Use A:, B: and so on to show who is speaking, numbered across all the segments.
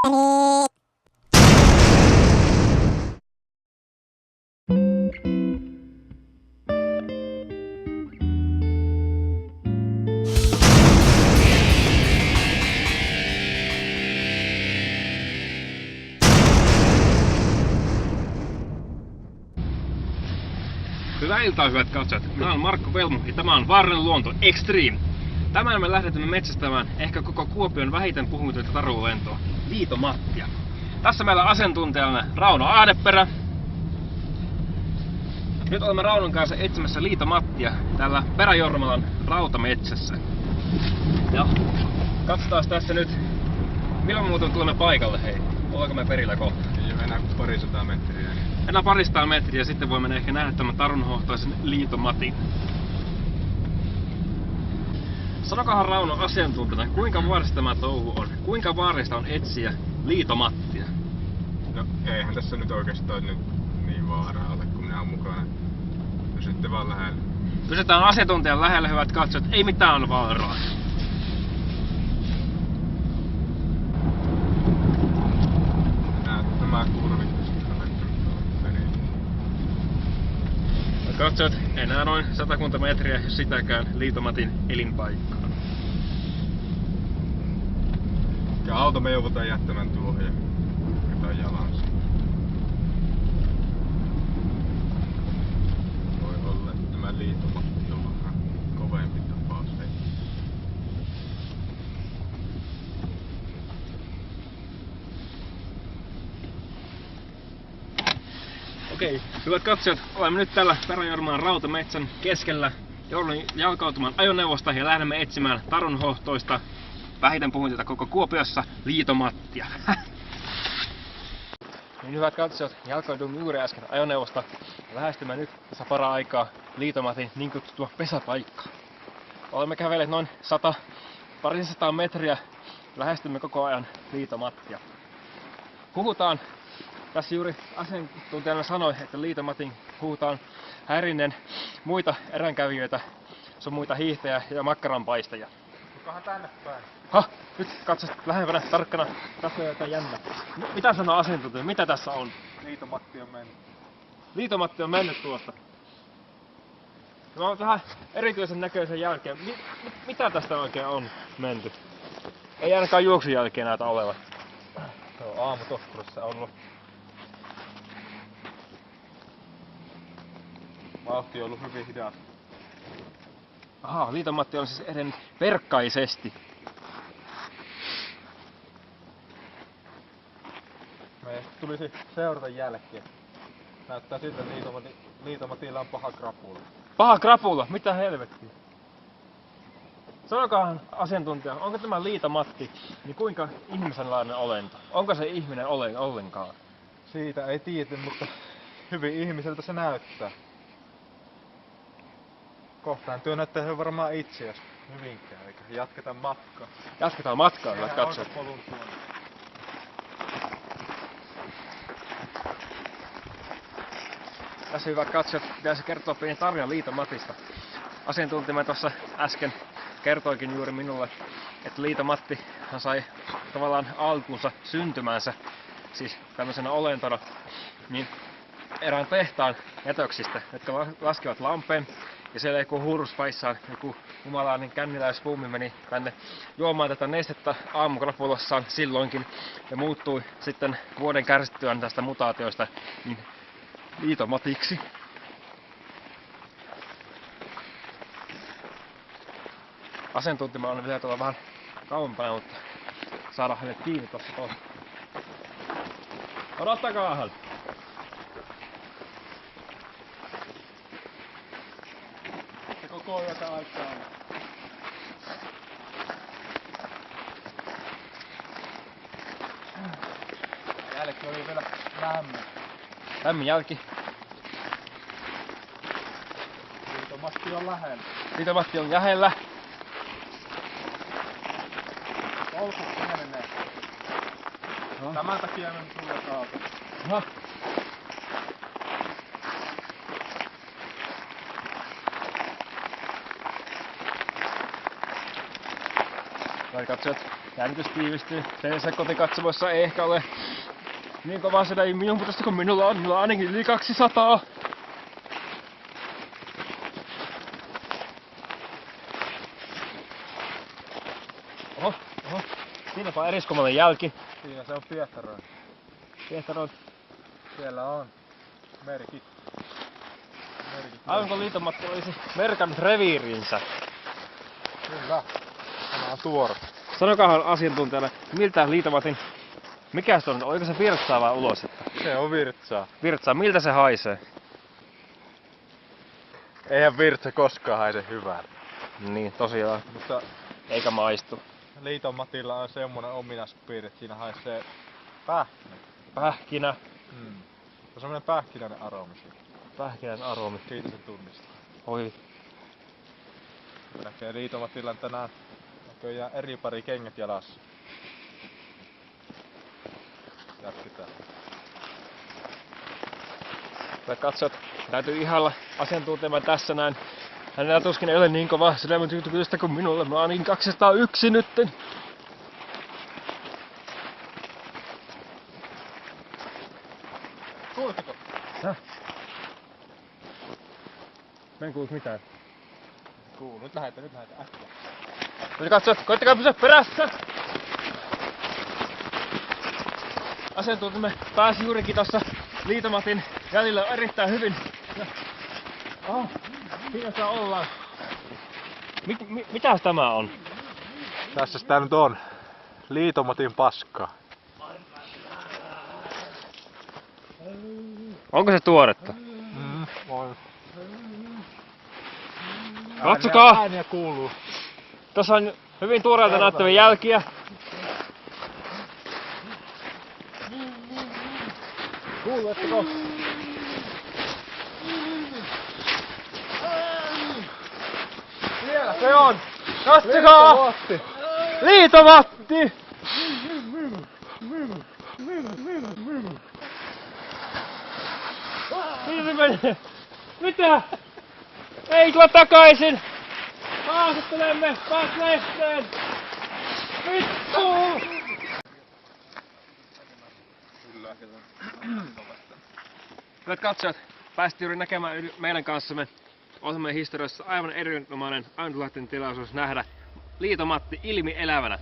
A: Hyvää iltaa, hyvät katsojat. Minä olen Markku Velmu ja tämä on Vaarallinen luonto Extreme. Tämän me lähdetään metsästämään ehkä koko Kuopion vähiten puhumatonta tarulentoa, Liito-Mattia. Tässä meillä on asiantuntijana Rauno Ahdeperä. Nyt olemme Raunon kanssa etsimässä Liito-Mattia täällä Peräjormalan rautametsässä. Ja katsotaan tässä nyt, milloin muuten tulemme paikalle, hei. Ollaanko me perillä kohta?
B: Ei ole enää parisataa metriä.
A: Enää paristaa metriä, sitten voimme ehkä nähdä tämän tarunhohtoisen Liito-Matin. Sanokohan Rauno asiantuntijana, kuinka vaarallista tämä touhu on? Kuinka vaarallista on etsiä Liito-Mattia?
B: No eihän tässä nyt oikeastaan nyt niin vaaraa ole, kun minä olen mukana. Pysytte vaan lähellä.
A: Pysytään asiantuntijan lähellä, hyvät katsojat, ei mitään vaaraa.
B: Nämä kurvit.
A: Katsojat, enää noin 100 metriä, jos sitäkään, Liito-Matin elinpaikkaa.
B: Ja auto me joudutaan jättämään tuohon ja jotain jalansa. Voi olla, että tämä Liito-Matti on vähän kovempi tapaus.
A: Okei, hyvät katsojat, olemme nyt tällä Peräjormalan rautametsän keskellä. Joudun jalkautumaan ajoneuvosta ja lähdemme etsimään tarunhohtoista, vähiten puhuinta koko Kuopiossa, Liito-Mattia. Niin hyvät katsojat, jalkaudumme juuri äsken ajoneuvosta ja lähestymme nyt tässä para-aikaa Liito-Matin niin kutsuttua pesäpaikkaa. Olemme kävelleet noin 200 metriä ja lähestymme koko ajan Liito-Mattia. Puhutaan, tässä juuri asiantuntijana sanoi, että Liito-Matin huutaan häirinneen muita eränkävijöitä, sun muita hiihtäjiä ja makkaranpaistajia.
B: Tulkahan tänne päin.
A: Nyt katsot lähempänä, tarkkana. Tässä on jotain jännä. Mitä sanoo asiantuntija? Mitä tässä on?
B: Liito-Matti on mennyt.
A: Liito-Matti on mennyt tuosta. Mä oon vähän erityisen näköisen jälkeen. Mitä tästä oikein on menty? Ei ainakaan juoksun jälkeen näytä olevan.
B: Se on aamutoskurossa ollut. Vauhti on ollut hyvin hidas.
A: Aha, Liito-Matti on siis edennyt verkkaisesti.
B: Me tulisi seurata jälkeen. Näyttää siltä, että Liito-Matilla on paha krapula.
A: Paha krapula? Mitä helvettiä? Sanokahan asiantuntija, onko tämä Liito-Matti, niin kuinka ihmisenlainen olento? Onko se ihminen ollenkaan?
B: Siitä ei tiedä, mutta hyvin ihmiseltä se näyttää. Kohtaan työ näyttää varmaan itseäsi hyvinkään, eikä jatketaan matkaa.
A: Jatketaan matkaa, hyvät katsojat. Tässä hyvät katsojat, pitäisi kertoa pieni tarina Liito-Matista. Asiantuntijamme tuossa äsken kertoikin juuri minulle, että Liito-Matti sai tavallaan alkunsa syntymänsä, siis tämmöisenä olentona, niin erään tehtaan jätöksistä, jotka laskivat lampeen. Ja siellä joku huruspaissaan, joku humalainen känniläispuumi meni tänne juomaan tätä nestettä aamukrapulassaan silloinkin. Ja muuttui sitten vuoden kärsittyään tästä mutaatioista niin Liito-Matiksi. Asiantuntija on vielä tuolla vähän kauempana, mutta saadaan hänet kiinni tossa kohta. Odottakaahan!
B: Koko yötä aikaa. Jälki oli vielä lämmin.
A: Lämmin jälki.
B: Liito-Matti on lähellä.
A: Liito-Matti on lähellä.
B: Polkut pienenee. Tämän takia me tulee kautta.
A: katsojat, jännitys tiivistyy. Teidän kotikatsomoissa ei ehkä ole niin kovaa sitä minun putosta kuin minulla on. Minulla on ainakin yli 200. Oho. Siinäpä eriskummallinen jälki.
B: Siinä se on Piehtaroin.
A: Piehtaroin.
B: Siellä on merkit.
A: Aivan kuin Liito-Matti olisi merkannut reviirinsä.
B: Kyllä. Tämä on tuore.
A: Sanokahan asiantuntijalle, miltä Liito-Matin, mikä se on? Oliko se virtsaa vai ulos?
B: Se on virtsaa.
A: Virtsaa, miltä se haisee?
B: Eihän virtsa koskaan haise hyvää.
A: Niin, tosiaan.
B: Mutta
A: Eikä maistu.
B: Liito-Matilla on semmonen ominaispiirre, että siinä haisee pähkinä.
A: Pähkinä.
B: Se on semmonen pähkinäinen aromi siinä.
A: Pähkinän aromi.
B: Siitä se tunnistaa.
A: Oi.
B: Näkee Liito-Matilla tänään näköjään eri pari kengät jalassa. Jatketaan.
A: Hyvät katsojat, täytyy ihailla asiantuntijamme tässä näin. Hänellä tuskin ei ole niin kova sydämentykytystä kuin minulla. Mä oon niin 201 nytten.
B: Kuuletteko?
A: Häh? Mä en kuullut mitään.
B: Kuuluu. Nyt lähetään äkkiä.
A: Nyt katsojat, koittakaa pysyä perässä! Asiantuntijamme pääsi juurikin tossa Liito-Matin jäljellä erittäin hyvin. Oho, siinä saa ollaan. Mitäs tämä on?
B: Tässä sitä nyt on. Liito-Matin paskaa.
A: Onko se tuoretta?
B: On.
A: Katsokaa!
B: Ääniä kuuluu.
A: Tuossa on hyvin tuoreelta näyttäviä jälkiä. Kuuletteko?
B: Siellä se on!
A: Katsokaa! Liito-Matti! Mihin se menee? Mitä? Ei tulla takaisin! Haastattelemme! Pääs lehteen! Vittu! Hyvät katsojat, päästiin juuri näkemään meidän kanssamme ohjelmien historiassa aivan erinomainen ainutlaatuinen tilaisuus nähdä Liito-Matti ilmielävänä.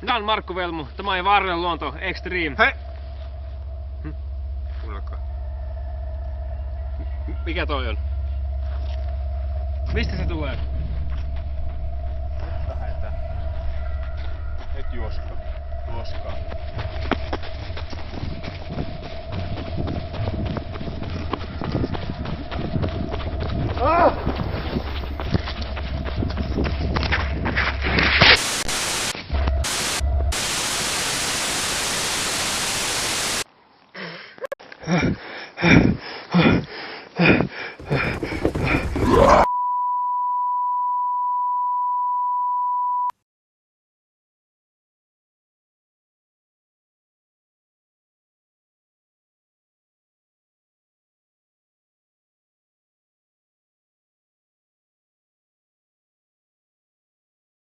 A: Minä olen Markku Velmu, tämä on Vaarallinen luonto Extreme.
B: Hei! Kuulekaa.
A: Mikä toi on? Mistä se tulee?
B: Nyt lähetään. Et juoska. Juoskaa.